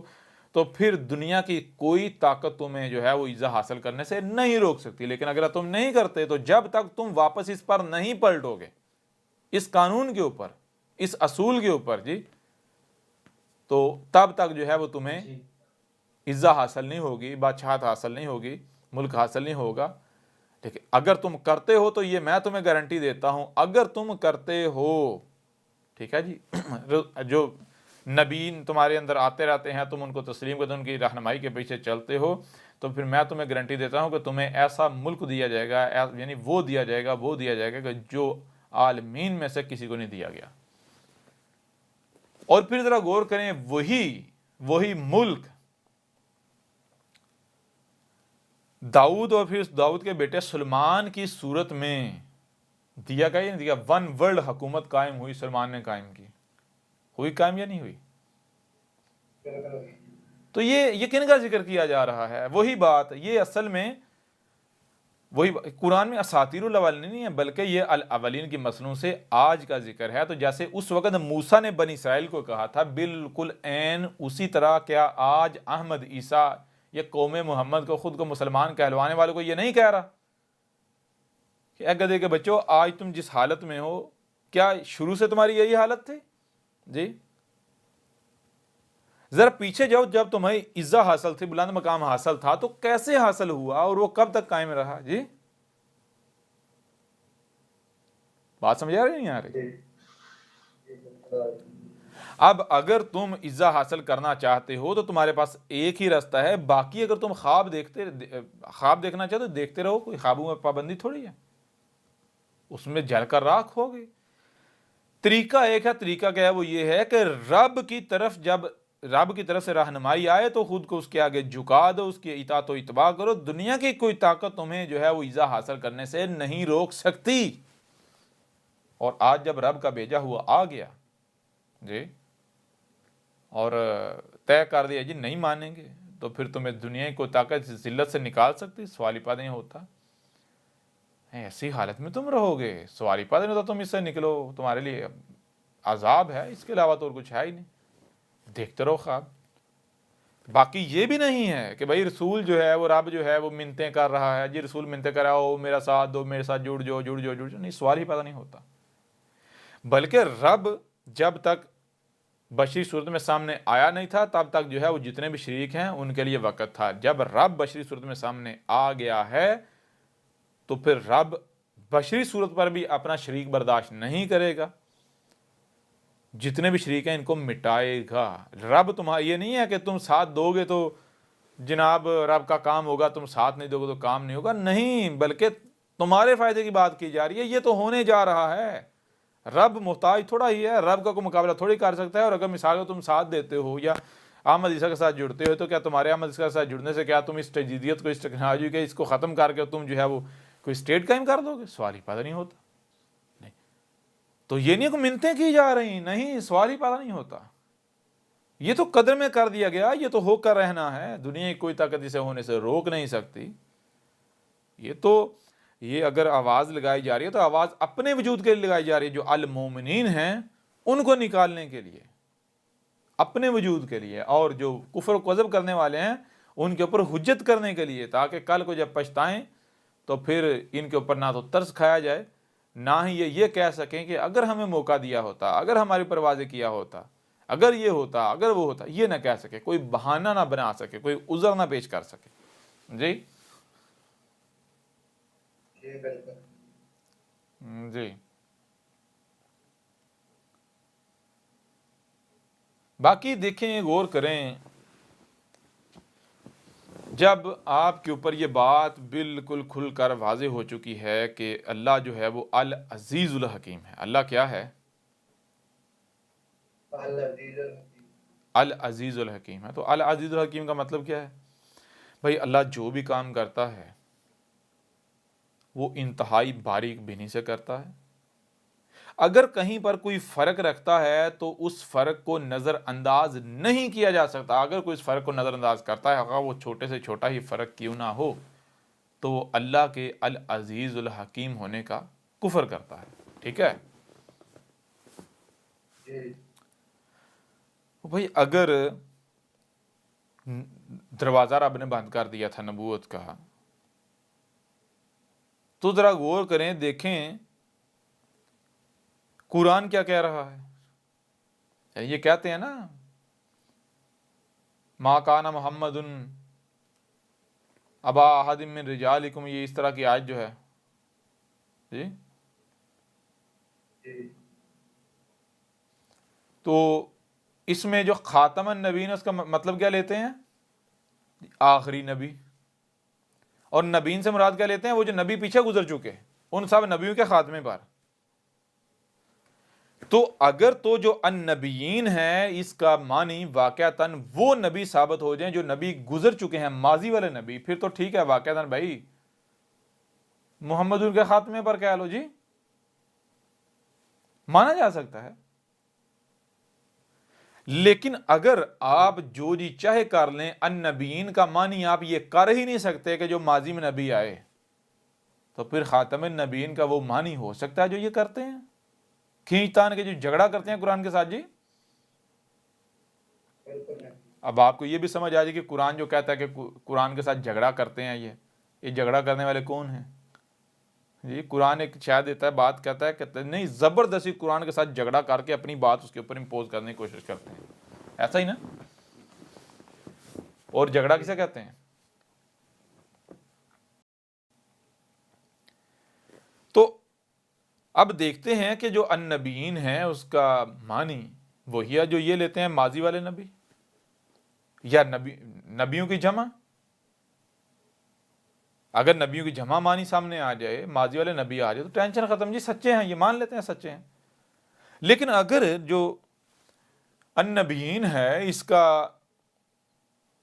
تو پھر دنیا کی کوئی طاقت تمہیں جو ہے وہ عزت حاصل کرنے سے نہیں روک سکتی۔ لیکن اگر تم نہیں کرتے تو جب تک تم واپس اس پر نہیں پلٹو گے، اس قانون کے اوپر، اس اصول کے اوپر جی، تو تب تک جو ہے وہ تمہیں جی عزت حاصل نہیں ہوگی، بادشاہت حاصل نہیں ہوگی، ملک حاصل نہیں ہوگا۔ لیکن اگر تم کرتے ہو تو یہ میں تمہیں گارنٹی دیتا ہوں، اگر تم کرتے ہو، ٹھیک ہے جی، جو نبی تمہارے اندر آتے رہتے ہیں، تم ان کو تسلیم کرتے، ان کی رہنمائی کے پیچھے چلتے ہو، تو پھر میں تمہیں گارنٹی دیتا ہوں کہ تمہیں ایسا ملک دیا جائے گا، یعنی وہ دیا جائے گا کہ جو عالمین میں سے کسی کو نہیں دیا گیا۔ اور پھر ذرا غور کریں، وہی ملک داؤد اور پھر اس داؤد کے بیٹے سلمان کی صورت میں دیا گیا یا نہیں دیا؟ ون ورلڈ حکومت قائم ہوئی، سلمان نے قائم کی، ہوئی قائم یا نہیں ہوئی؟ تو یہ کن کا ذکر کیا جا رہا ہے؟ وہی بات، یہ اصل میں وہی قرآن میں اساطیر الاولین نہیں ہے، بلکہ یہ الاولین کی مصنوع سے آج کا ذکر ہے۔ تو جیسے اس وقت موسیٰ نے بنی اسرائیل کو کہا تھا، بالکل عین اسی طرح کیا آج احمد عیسیٰ یہ قوم محمد کو، خود کو مسلمان کہلوانے والوں کو یہ نہیں کہہ رہا کہ اے گدھے کے بچوں، آج تم جس حالت میں ہو، کیا شروع سے تمہاری یہی حالت تھی؟ جی ذرا پیچھے جاؤ، جب تمہیں عزت حاصل تھی، بلند مقام حاصل تھا، تو کیسے حاصل ہوا اور وہ کب تک قائم رہا؟ جی بات سمجھ آ رہی نہیں آ رہی؟ اب اگر تم عزت حاصل کرنا چاہتے ہو تو تمہارے پاس ایک ہی راستہ ہے، باقی اگر تم خواب دیکھنا چاہتے تو دیکھتے رہو، کوئی خوابوں میں پابندی تھوڑی ہے، اس میں جل کر راکھ ہوگی۔ طریقہ ایک ہے، طریقہ کیا ہے؟ وہ یہ ہے کہ جب رب کی طرف سے رہنمائی آئے تو خود کو اس کے آگے جھکا دو، اس کی اطاعت و اتباع کرو، دنیا کی کوئی طاقت تمہیں جو ہے وہ عزت حاصل کرنے سے نہیں روک سکتی۔ اور آج جب رب کا بھیجا ہوا آ گیا جی اور طے کر دیا جی نہیں مانیں گے، تو پھر تمہیں دنیا کی کوئی طاقت ذلت سے نکال سکتی؟ سوال ہی پیدا نہیں ہوتا۔ ایسی حالت میں تم رہو گے، سوال ہی پیدا نہیں ہوتا، تم اس سے نکلو، تمہارے لیے عذاب ہے، اس کے علاوہ تو اور کچھ ہے ہی نہیں، دیکھتے رہو خواب۔ باقی یہ بھی نہیں ہے کہ بھائی رسول جو ہے وہ رب جو ہے وہ منتیں کر رہا ہے، جی رسول منتیں کر رہا ہو، میرا ساتھ دو، میرے ساتھ جڑ جاؤ، نہیں، سوال ہی پیدا نہیں ہوتا۔ بلکہ رب جب تک بشری صورت میں سامنے آیا نہیں تھا تب تک جو ہے وہ جتنے بھی شریک ہیں ان کے لیے وقت تھا۔ جب رب بشری صورت میں سامنے آ گیا ہے تو پھر رب بشری صورت پر بھی اپنا شریک برداشت نہیں کرے گا، جتنے بھی شریک ہیں ان کو مٹائے گا۔ رب تمہارا یہ نہیں ہے کہ تم ساتھ دو گے تو جناب رب کا کام ہوگا، تم ساتھ نہیں دو گے تو کام نہیں ہوگا، نہیں، بلکہ تمہارے فائدے کی بات کی جا رہی ہے، یہ تو ہونے جا رہا ہے۔ رب محتاج تھوڑا ہی ہے، رب کا کوئی مقابلہ تھوڑی کر سکتا ہے۔ اور اگر مثال کو تم ساتھ دیتے ہو یا احمد عیسیٰ کے ساتھ جڑتے ہو تو کیا تمہارے احمد عیسیٰ کے ساتھ جڑنے سے کیا تم اس تجدیدیت کو، اس ٹیکنالوجی کے اس کو ختم کر کے تم جو ہے وہ کوئی اسٹیٹ قائم کر دو گے؟ سوال ہی پیدا نہیں ہوتا۔ نہیں تو یہ نہیں کہ منتیں کی جا رہی، نہیں، سوال ہی پیدا نہیں ہوتا۔ یہ تو قدر میں کر دیا گیا، یہ تو ہو کر رہنا ہے، دنیا کی کوئی طاقت اسے ہونے سے روک نہیں سکتی۔ یہ اگر آواز لگائی جا رہی ہے تو آواز اپنے وجود کے لیے لگائی جا رہی ہے، جو المومنین ہیں ان کو نکالنے کے لیے، اپنے وجود کے لیے، اور جو کفر و کذب کرنے والے ہیں ان کے اوپر حجت کرنے کے لیے، تاکہ کل کو جب پچھتائیں تو پھر ان کے اوپر نہ تو ترس کھایا جائے، نہ ہی یہ کہہ سکیں کہ اگر ہمیں موقع دیا ہوتا، اگر ہماری پر واضح کیا ہوتا، اگر یہ ہوتا، اگر وہ ہوتا، یہ نہ کہہ سکے، کوئی بہانہ نہ بنا سکے، کوئی عذر نہ پیش کر سکے۔ جی جی بالکل. جی باقی دیکھیں، غور کریں، جب آپ کے اوپر یہ بات بالکل کھل کر واضح ہو چکی ہے کہ اللہ جو ہے وہ العزیز الحکیم ہے. اللہ کیا ہے؟ العزیز الحکیم. العزیز الحکیم ہے. تو العزیز الحکیم کا مطلب کیا ہے؟ بھائی اللہ جو بھی کام کرتا ہے وہ انتہائی باریک بینی سے کرتا ہے. اگر کہیں پر کوئی فرق رکھتا ہے تو اس فرق کو نظر انداز نہیں کیا جا سکتا. اگر کوئی اس فرق کو نظر انداز کرتا ہے، اگر وہ چھوٹے سے چھوٹا ہی فرق کیوں نہ ہو، تو وہ اللہ کے العزیز الحکیم ہونے کا کفر کرتا ہے. ٹھیک ہے؟ جی بھائی اگر دروازہ رب نے بند کر دیا تھا نبوت کا، تو ذرا غور کریں، دیکھیں قرآن کیا کہہ رہا ہے. یہ کہتے ہیں نا ما کان محمد ابا احد من رجالکم، یہ اس طرح کی آیت جو ہے. جی جی تو اس میں جو خاتم النبیین اس کا مطلب کیا لیتے ہیں؟ آخری نبی. اور نبیین سے مراد کیا لیتے ہیں؟ وہ جو نبی پیچھے گزر چکے، ان سب نبیوں کے خاتمے پر. تو اگر تو جو النبیین ہے اس کا معنی واقعتاً وہ نبی ثابت ہو جائیں جو نبی گزر چکے ہیں، ماضی والے نبی، پھر تو ٹھیک ہے، واقعتاً بھائی محمد ان کے خاتمے پر کہہ لو، جی مانا جا سکتا ہے. لیکن اگر آپ جو جی چاہے کر لیں، النبیین کا معنی آپ یہ کر ہی نہیں سکتے کہ جو ماضی میں نبی آئے، تو پھر خاتم النبیین کا وہ معنی ہو سکتا ہے جو یہ کرتے ہیں، کھینچ تان کے جو جھگڑا کرتے ہیں قرآن کے ساتھ. جی بالکل. اب آپ کو یہ بھی سمجھ آ جائے کہ قرآن جو کہتا ہے کہ قرآن کے ساتھ جھگڑا کرتے ہیں، یہ جھگڑا کرنے والے کون ہیں؟ جی قرآن ایک شاید دیتا ہے، بات کہتا ہے کہ نہیں، زبردستی قرآن کے ساتھ جھگڑا کر کے اپنی بات اس کے اوپر امپوز کرنے کی کوشش کرتے ہیں. ایسا ہی نا؟ اور جھگڑا کسے کہتے ہیں؟ تو اب دیکھتے ہیں کہ جو النبیین ہیں اس کا معنی وہی ہے جو یہ لیتے ہیں ماضی والے نبی یا نبیوں کی جمع. اگر نبیوں کی جمع معنی سامنے آ جائے، ماضی والے نبی آ جائے، تو ٹینشن ختم. جی سچے ہیں، یہ مان لیتے ہیں سچے ہیں. لیکن اگر جو النبیین ہے اس کا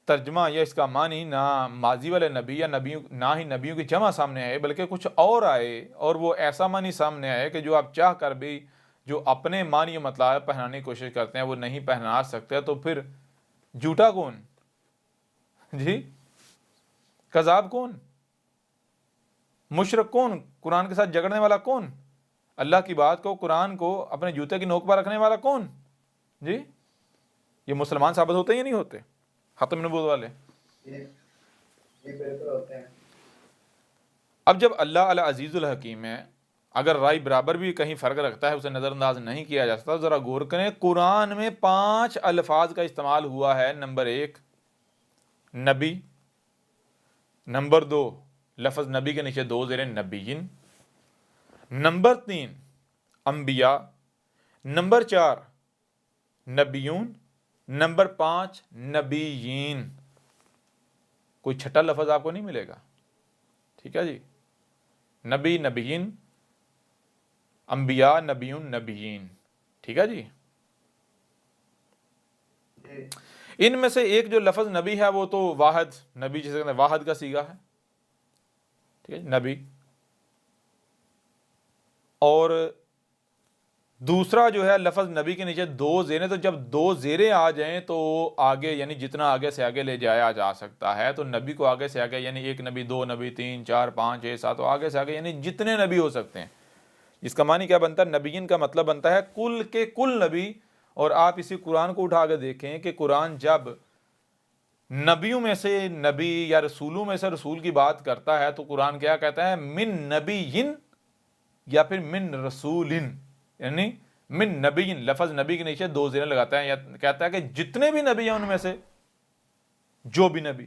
ترجمہ یا اس کا معنی نہ ماضی والے نبی یا نبیوں، نہ ہی نبیوں کی جمع سامنے آئے، بلکہ کچھ اور آئے، اور وہ ایسا معنی سامنے آئے کہ جو آپ چاہ کر بھی جو اپنے معنی و مطلب پہنانے کی کوشش کرتے ہیں وہ نہیں پہنا سکتے، تو پھر جھوٹا کون؟ جی کذاب کون؟ مشرک کون؟ قرآن کے ساتھ جھگڑنے والا کون؟ اللہ کی بات کو، قرآن کو اپنے جوتے کی نوک پر رکھنے والا کون؟ جی یہ مسلمان ثابت ہوتے یا نہیں ہوتے ختم نبوت والے؟ جی بالکل ہوتے ہیں. اب جب اللہ العزیز الحکیم ہے، اگر رائے برابر بھی کہیں فرق رکھتا ہے اسے نظر انداز نہیں کیا جا سکتا. ذرا غور کریں، قرآن میں 5 الفاظ کا استعمال ہوا ہے. نمبر 1 نبی، نمبر 2 لفظ نبی کے نیچے 2 زیریں نبیین، نمبر 3 انبیاء، نمبر 4 نبیون، نمبر 5 نبیین. کوئی چھٹا لفظ آپ کو نہیں ملے گا. ٹھیک ہے جی، نبی، نبیین، انبیاء، نبیون، نبیین. ٹھیک ہے جی. ان میں سے ایک جو لفظ نبی ہے وہ تو واحد نبی، جسے کہتے ہیں واحد کا صیغہ ہے. ٹھیک ہے نبی. اور دوسرا جو ہے لفظ نبی کے نیچے 2 زیریں، تو جب 2 زیریں آ جائیں تو آگے یعنی جتنا آگے سے آگے لے جایا جا سکتا ہے، تو نبی کو آگے سے آگے یعنی 1 نبی، 2 نبی، 3 4 5 6 7 آگے سے آگے یعنی جتنے نبی ہو سکتے ہیں. اس کا معنی کیا بنتا ہے؟ نبیین کا مطلب بنتا ہے کل کے کل نبی. اور آپ اسی قرآن کو اٹھا کے دیکھیں کہ قرآن جب نبیوں میں سے نبی یا رسولوں میں سے رسول کی بات کرتا ہے تو قرآن کیا کہتا ہے؟ من نبیین یا پھر من رسولن، یعنی من نبیین، لفظ نبی کے نیچے 2 زیریں لگاتا ہے، یا کہتا ہے کہ جتنے بھی نبی ہیں ان میں سے جو بھی نبی.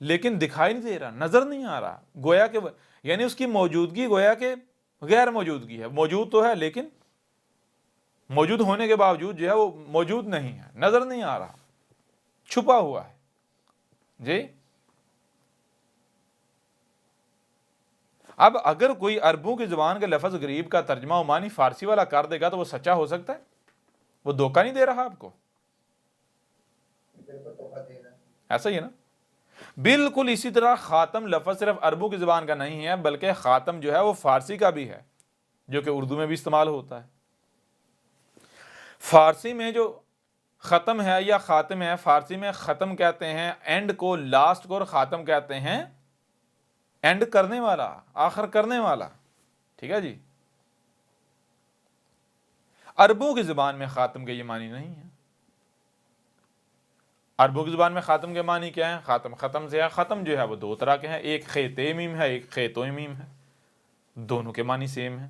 لیکن دکھائی نہیں دے رہا، نظر نہیں آ رہا، گویا کہ یعنی اس کی موجودگی گویا کہ غیر موجودگی ہے، موجود تو ہے لیکن موجود ہونے کے باوجود جو ہے وہ موجود نہیں ہے، نظر نہیں آ رہا، چھپا ہوا ہے۔ جی اب اگر کوئی عربوں کی زبان کے لفظ غریب کا ترجمہ و معنی فارسی والا کر دے گا تو وہ سچا ہو سکتا ہے؟ وہ دھوکہ نہیں دے رہا آپ کو؟ بالکل دھوکہ دے رہا ہے۔ ایسا ہی ہے نا؟ بالکل اسی طرح خاتم لفظ صرف عربوں کی زبان کا نہیں ہے، بلکہ خاتم جو ہے وہ فارسی کا بھی ہے، جو کہ اردو میں بھی استعمال ہوتا ہے۔ فارسی میں جو ختم ہے یا خاتم ہے، فارسی میں ختم کہتے ہیں اینڈ کو، لاسٹ کو، اور خاتم کہتے ہیں اینڈ کرنے والا، آخر کرنے والا۔ ٹھیک ہے جی؟ عربوں کی زبان میں خاتم کے یہ معنی نہیں ہے۔ عربوں کی زبان میں خاتم کے معنی کیا ہے؟ خاتم ختم سے ہے، ختم جو ہے وہ دو طرح کے ہیں، ایک خیتے میم ہے، ایک خیتو میم ہے، دونوں کے معنی سیم ہے،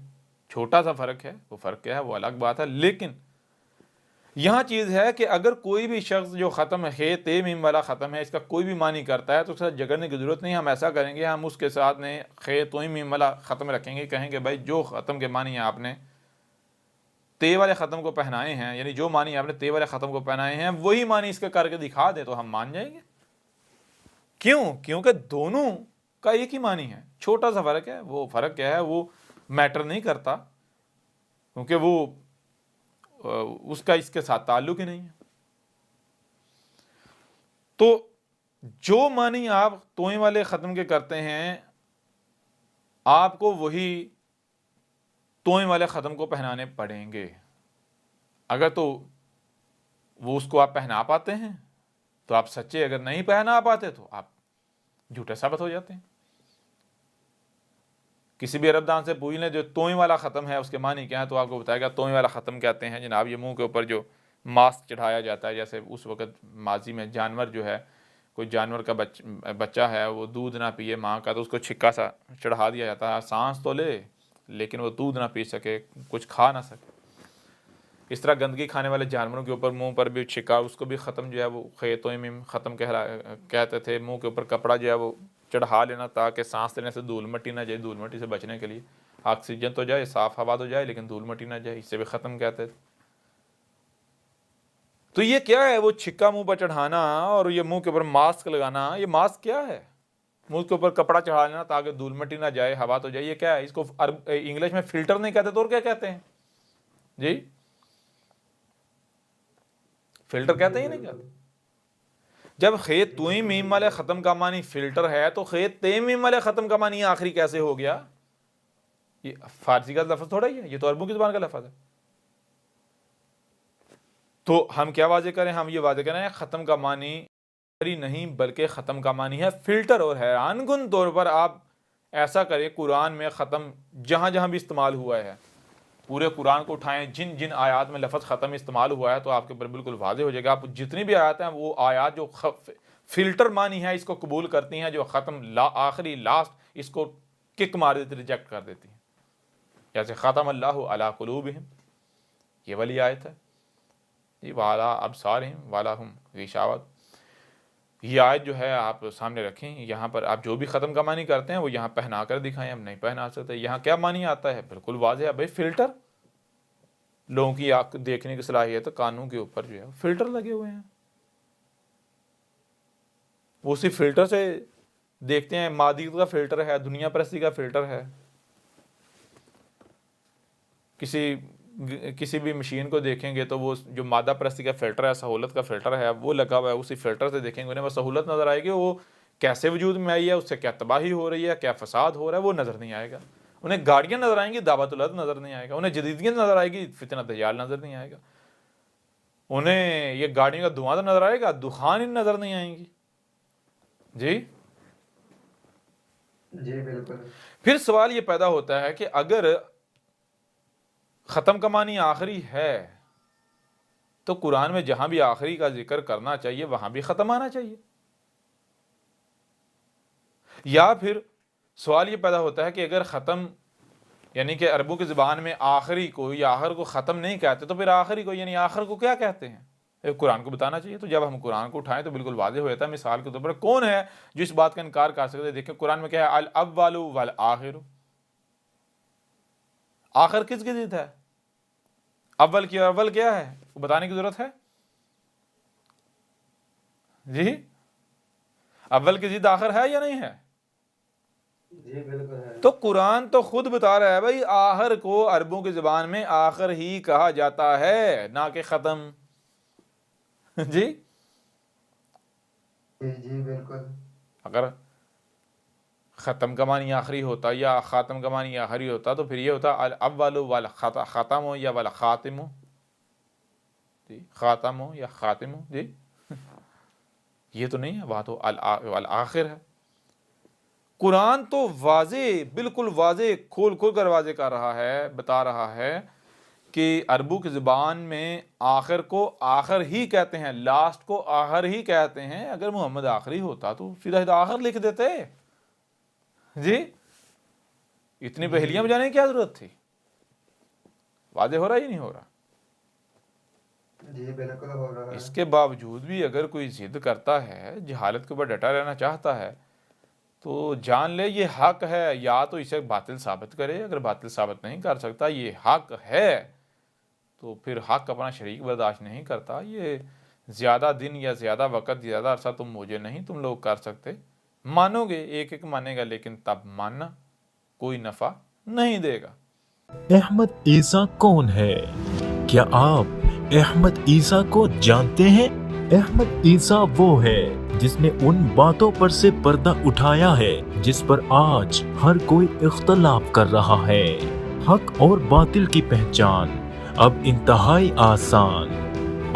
چھوٹا سا فرق ہے، وہ فرق کیا ہے وہ الگ بات ہے، لیکن یہاں چیز ہے کہ اگر کوئی بھی شخص جو ختم ہے تے میم والا ختم ہے اس کا کوئی بھی معنی کرتا ہے تو اس کے ساتھ جگڑنے کی ضرورت نہیں۔ ہم ایسا کریں گے، ہم اس کے ساتھ نے خے تو میم والا ختم رکھیں گے، کہیں گے بھائی جو ختم کے معنی آپ نے تے والے ختم کو پہنائے ہیں، یعنی جو معنی آپ نے تے والے ختم کو پہنائے ہیں وہی معنی اس کے کر کے دکھا دیں تو ہم مان جائیں گے۔ کیوں؟ کیونکہ دونوں کا ایک ہی معنی ہے، چھوٹا سا فرق ہے، وہ فرق کیا ہے وہ میٹر نہیں کرتا، کیونکہ وہ اس کا اس کے ساتھ تعلق ہی نہیں ہے۔ تو جو معنی آپ توئیں والے ختم کے کرتے ہیں آپ کو وہی توئیں والے ختم کو پہنانے پڑیں گے۔ اگر تو وہ اس کو آپ پہنا پاتے ہیں تو آپ سچے، اگر نہیں پہنا پاتے تو آپ جھوٹے ثابت ہو جاتے ہیں۔ کسی بھی عرب دان سے پوچھ لیں جو توئیں والا ختم ہے اس کے معنی کیا ہے تو آپ کو بتائے گا توئیں والا ختم کہتے ہیں جناب یہ منہ کے اوپر جو ماسک چڑھایا جاتا ہے، جیسے اس وقت ماضی میں جانور جو ہے، کوئی جانور کا بچہ ہے وہ دودھ نہ پیے ماں کا تو اس کو چھکا سا چڑھا دیا جاتا ہے، سانس تو لے لیکن وہ دودھ نہ پی سکے، کچھ کھا نہ سکے۔ اس طرح گندگی کھانے والے جانوروں کے اوپر منہ پر بھی چھکا، اس کو بھی ختم جو ہے وہ خیتوں میں ختم کہتے تھے۔ منہ کے اوپر کپڑا جو ہے وہ چڑھا لینا تاکہ سانس لینے سے دھول مٹی نہ جائے، دھول مٹی سے بچنے کے لیے آکسیجن تو جائے، صاف ہوا تو جائے لیکن دھول مٹی نہ جائے، اس سے بھی ختم کہتے تھے۔ تو یہ کیا ہے؟ وہ چھکا منہ پر چڑھانا اور یہ منہ کے اوپر ماسک لگانا، یہ ماسک کیا ہے؟ منہ کے اوپر کپڑا چڑھا لینا تاکہ دھول مٹی نہ جائے، ہوا تو جائے، یہ کیا ہے؟ اس کو انگلش میں فلٹر نہیں کہتے تو اور کیا کہتے ہیں جی؟ فلٹر کہتے ہی نہیں کہتے۔ جب خیت توئیں میم والے ختم کا معنی فلٹر ہے تو خیت تے میم والے ختم کا معنی آخری کیسے ہو گیا؟ یہ فارسی کا لفظ تھوڑا ہی ہے، یہ تو عربوں کی زبان کا لفظ ہے۔ تو ہم کیا واضح کریں؟ ہم یہ واضح کریں ختم کا معنی نہیں بلکہ ختم کا معنی ہے فلٹر، اور حیران کن طور پر آپ ایسا کریں قرآن میں ختم جہاں جہاں بھی استعمال ہوا ہے، پورے قرآن کو اٹھائیں، جن جن آیات میں لفظ ختم استعمال ہوا ہے تو آپ کے اوپر بالکل واضح ہو جائے گا۔ آپ جتنی بھی آیات ہیں وہ آیات جو فلٹر معنی ہے اس کو قبول کرتی ہیں، جو ختم آخری لاسٹ اس کو کک مار دیتی، ریجیکٹ کر دیتی ہیں، جیسے ختم اللہ علی قلوبہم، یہ والی آیت ہے جی، والا ابصارہم والا ہم غشاوۃ، یہ آیت جو ہے آپ سامنے رکھیں، یہاں پر آپ جو بھی ختم کا معنی کرتے ہیں وہ یہاں پہنا کر دکھائیں، ہم نہیں پہنا سکتے۔ یہاں کیا معنی آتا ہے؟ بالکل واضح ہے بھائی، فلٹر، لوگوں کی آنکھ دیکھنے کی صلاحیت کانوں کے اوپر جو ہے فلٹر لگے ہوئے ہیں، وہ اسی فلٹر سے دیکھتے ہیں، مادیت کا فلٹر ہے، دنیا پرستی کا فلٹر ہے۔ کسی بھی مشین کو دیکھیں گے تو وہ جو مادہ پرستی کا فلٹر ہے، سہولت کا فلٹر ہے، وہ لگا ہوا ہے، اسی فلٹر سے دیکھیں گے انہیں وہ سہولت نظر آئے گی، وہ کیسے وجود میں آئی ہے، اس سے کیا تباہی ہو رہی ہے، کیا فساد ہو رہا ہے وہ نظر نہیں آئے گا۔ انہیں گاڑیاں نظر آئیں گی، دعوت الارض نظر نہیں آئے گا، انہیں جدیدیت نظر آئے گی، فتنہ دجال نظر نہیں آئے گا، انہیں یہ گاڑیوں کا دھواں تو نظر آئے گا، دخان ہی نظر نہیں آئیں گی جی۔ جی بالکل۔ پھر سوال یہ پیدا ہوتا ہے کہ اگر ختم کا معنی آخری ہے تو قرآن میں جہاں بھی آخری کا ذکر کرنا چاہیے وہاں بھی ختم آنا چاہیے، یا پھر سوال یہ پیدا ہوتا ہے کہ اگر ختم یعنی کہ عربوں کی زبان میں آخری کو یا آخر کو ختم نہیں کہتے تو پھر آخری کو یعنی آخر کو کیا کہتے ہیں؟ قرآن کو بتانا چاہیے. تو جب ہم قرآن کو اٹھائیں تو بالکل واضح ہو جاتا ہے. مثال کے طور پر کون ہے جو اس بات کا انکار کر سکتے؟ دیکھیں قرآن میں کیا ہے، الاول والآخر. آخر کس کی ضد ہے؟ اول کی اول کیا ہے وہ بتانے کی ضرورت ہے؟ جی اول کی ضد آخر ہے یا نہیں ہے؟ جی بالکل ہے. تو قرآن تو خود بتا رہا ہے بھائی آخر کو عربوں کی زبان میں آخر ہی کہا جاتا ہے، نہ کہ ختم. جی جی بالکل. اگر ختم کا معنی آخری ہوتا یا خاتم کا معنی آخری ہوتا تو پھر یہ ہوتا الاول والختم یا والخاتم. جی خاتم ہو یا خاتم ہو. جی یہ تو نہیں ہے، وہاں تو الآخر ہے. قرآن تو واضح، بالکل واضح، کھول کھول کر واضح کر رہا ہے، بتا رہا ہے کہ عربوں کی زبان میں آخر کو آخر ہی کہتے ہیں، لاسٹ کو آخر ہی کہتے ہیں. اگر محمد آخری ہوتا تو سیدھا آخر لکھ دیتے. جی اتنی پہلیاں بجانے کی کیا ضرورت تھی؟ واضح ہو رہا ہے یا نہیں ہو رہا؟ جی بالکل ہو رہا ہے. اس کے باوجود بھی اگر کوئی ضد کرتا ہے، جہالت کے اوپر ڈٹا رہنا چاہتا ہے، تو جان لے یہ حق ہے. یا تو اسے باطل ثابت کرے، اگر باطل ثابت نہیں کر سکتا یہ حق ہے تو پھر حق اپنا شریک برداشت نہیں کرتا. یہ زیادہ دن یا زیادہ وقت، زیادہ عرصہ تم لوگ کر سکتے. مانو گے، ایک ایک مانے گا، لیکن تب ماننا کوئی نفع نہیں دے گا. احمد عیسیٰ کون ہے؟ کیا آپ احمد عیسیٰ کو جانتے ہیں؟ احمد عیسیٰ وہ ہے جس نے ان باتوں پر سے پردہ اٹھایا ہے جس پر آج ہر کوئی اختلاف کر رہا ہے. حق اور باطل کی پہچان اب انتہائی آسان.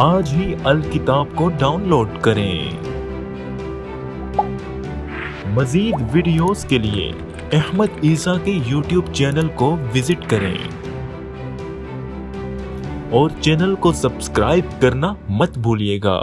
آج ہی الکتاب کو ڈاؤن لوڈ کریں. مزید ویڈیوز کے لیے احمد عیسیٰ کے یوٹیوب چینل کو وزٹ کریں اور چینل کو سبسکرائب کرنا مت بھولیے گا.